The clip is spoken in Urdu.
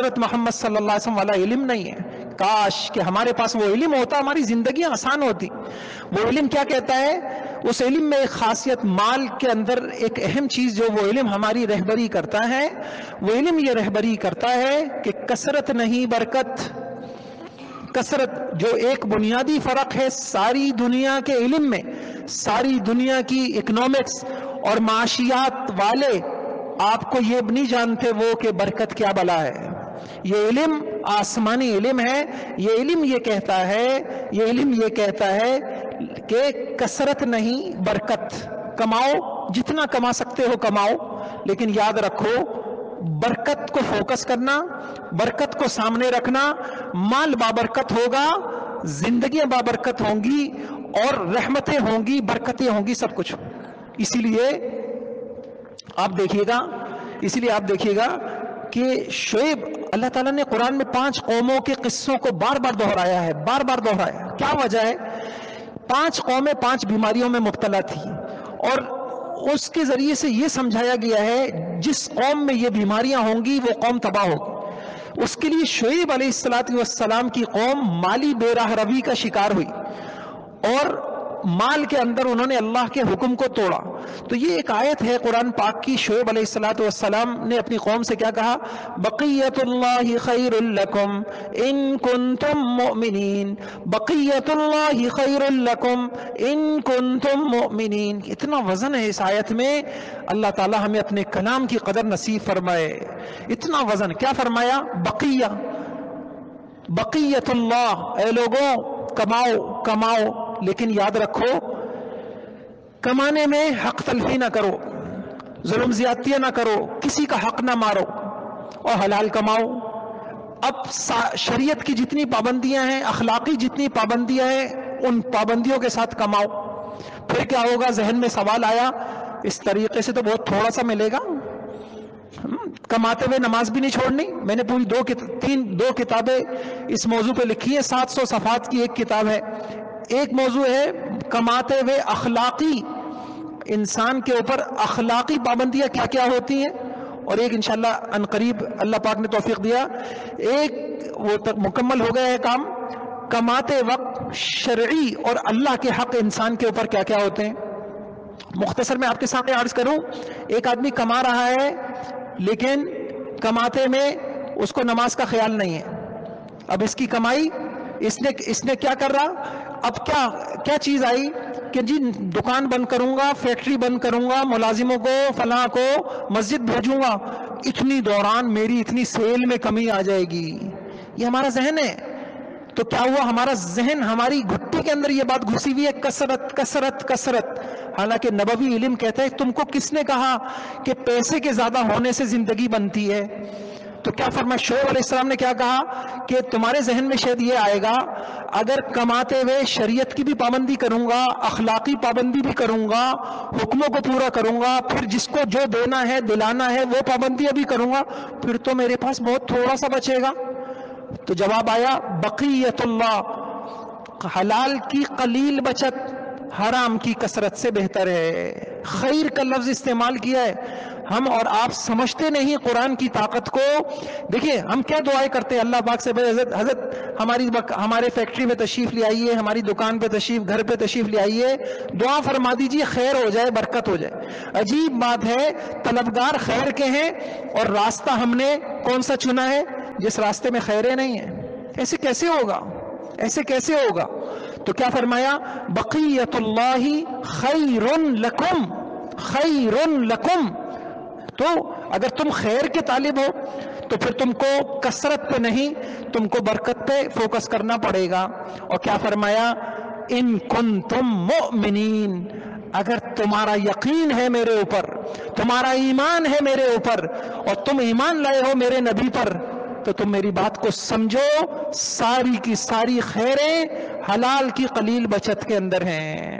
حضرت محمد صلی اللہ علیہ وسلم والا علم نہیں ہے. کاش کہ ہمارے پاس وہ علم ہوتا، ہماری زندگیاں آسان ہوتی. وہ علم کیا کہتا ہے؟ اس علم میں ایک خاصیت، مال کے اندر ایک اہم چیز جو وہ علم ہماری رہبری کرتا ہے، وہ علم یہ رہبری کرتا ہے کہ کثرت نہیں برکت. کثرت جو ایک بنیادی فرق ہے ساری دنیا کے علم میں، ساری دنیا کی اکنامکس اور معاشیات والے آپ کو یہ نہیں جانتے وہ کہ برکت کیا بلا ہے. یہ علم آسمانی علم ہے. یہ علم یہ کہتا ہے، یہ علم یہ کہتا ہے کہ کثرت نہیں برکت. کماؤ، جتنا کما سکتے ہو کماؤ، لیکن یاد رکھو برکت کو فوکس کرنا، برکت کو سامنے رکھنا. مال بابرکت ہوگا، زندگیاں بابرکت ہوں گی، اور رحمتیں ہوں گی، برکتیں ہوں گی، سب کچھ. اسی لیے آپ دیکھیے گا کہ شعیب، اللہ تعالیٰ نے قرآن میں 5 قوموں کے قصوں کو بار بار دہرایا ہے، بار بار دہرایا. کیا وجہ ہے؟ 5 قومیں 5 بیماریوں میں مبتلا تھی، اور اس کے ذریعے سے یہ سمجھایا گیا ہے جس قوم میں یہ بیماریاں ہوں گی وہ قوم تباہ ہوگی. اس کے لیے شعیب علیہ السلام کی قوم مالی بے راہ روی کا شکار ہوئی، اور مال کے اندر انہوں نے اللہ کے حکم کو توڑا. تو یہ ایک آیت ہے قرآن پاک کی. شعیب علیہ السلام نے اپنی قوم سے کیا کہا؟ بقیت اللہ خیر لکم ان کنتم مؤمنین، بقیت اللہ خیر لکم ان کنتم مؤمنین. اتنا وزن ہے اس آیت میں. اللہ تعالی ہمیں اپنے کلام کی قدر نصیب فرمائے. اتنا وزن. کیا فرمایا؟ بقیہ، بقیت اللہ. اے لوگوں کماؤ کماؤ، لیکن یاد رکھو کمانے میں حق تلفی نہ کرو، ظلم زیادتیاں نہ کرو، کسی کا حق نہ مارو، اور حلال کماؤ. اب شریعت کی جتنی پابندیاں ہیں، اخلاقی جتنی پابندیاں ہیں، ان پابندیوں کے ساتھ کماؤ. پھر کیا ہوگا؟ ذہن میں سوال آیا، اس طریقے سے تو بہت تھوڑا سا ملے گا. کماتے ہوئے نماز بھی نہیں چھوڑنی. میں نے پوری 2 کتابیں اس موضوع پہ لکھی ہیں، 700 صفحات کی ایک کتاب ہے. ایک موضوع ہے کماتے ہوئے اخلاقی، انسان کے اوپر اخلاقی پابندیاں کیا کیا ہوتی ہیں، اور ایک انشاءاللہ عنقریب اللہ پاک نے توفیق دیا ایک وہ تک مکمل ہو گیا ہے کام، کماتے وقت شرعی اور اللہ کے حق انسان کے اوپر کیا کیا ہوتے ہیں. مختصر میں آپ کے سامنے عرض کروں، ایک آدمی کما رہا ہے لیکن کماتے میں اس کو نماز کا خیال نہیں ہے. اب اس کی کمائی اس نے کیا کر رہا؟ اب کیا چیز آئی کہ جی دکان بند کروں گا، فیکٹری بند کروں گا، ملازموں کو فلاں کو مسجد بھیجوں گا، اتنی دوران میری اتنی سیل میں کمی آ جائے گی. یہ ہمارا ذہن ہے. تو کیا ہوا؟ ہمارا ذہن، ہماری گھٹی کے اندر یہ بات گھسی ہوئی ہے، کثرت کثرت کثرت. حالانکہ نبوی علم کہتا ہے تم کو کس نے کہا کہ پیسے کے زیادہ ہونے سے زندگی بنتی ہے؟ تو کیا فرمایا؟ شعیب علیہ السلام نے کیا کہا کہ تمہارے ذہن میں شاید یہ آئے گا اگر کماتے ہوئے شریعت کی بھی پابندی کروں گا، اخلاقی پابندی بھی کروں گا، حکموں کو پورا کروں گا، پھر جس کو جو دینا ہے دلانا ہے وہ پابندیاں بھی کروں گا، پھر تو میرے پاس بہت تھوڑا سا بچے گا. تو جواب آیا بقیت اللہ، حلال کی قلیل بچت حرام کی کثرت سے بہتر ہے. خیر کا لفظ استعمال کیا ہے. ہم اور آپ سمجھتے نہیں قرآن کی طاقت کو. دیکھیے ہم کیا دعائیں کرتے ہیں اللہ پاک سے، حضرت ہمارے فیکٹری میں تشریف لے آئیے، ہماری دکان پہ تشریف، گھر پہ تشریف لے آئیے، دعا فرما دیجیے خیر ہو جائے، برکت ہو جائے. عجیب بات ہے، طلبگار خیر کے ہیں اور راستہ ہم نے کون سا چنا ہے جس راستے میں خیریں نہیں ہیں. ایسے کیسے ہوگا؟ ایسے کیسے ہوگا؟ تو کیا فرمایا؟ بقیت اللہ خیر لکم، خیر لکم. تو اگر تم خیر کے طالب ہو تو پھر تم کو کثرت پہ نہیں، تم کو برکت پہ فوکس کرنا پڑے گا. اور کیا فرمایا؟ ان کنتم مؤمنین، اگر تمہارا یقین ہے میرے اوپر، تمہارا ایمان ہے میرے اوپر، اور تم ایمان لائے ہو میرے نبی پر، تو تم میری بات کو سمجھو، ساری کی ساری خیریں حلال کی قلیل بچت کے اندر ہیں.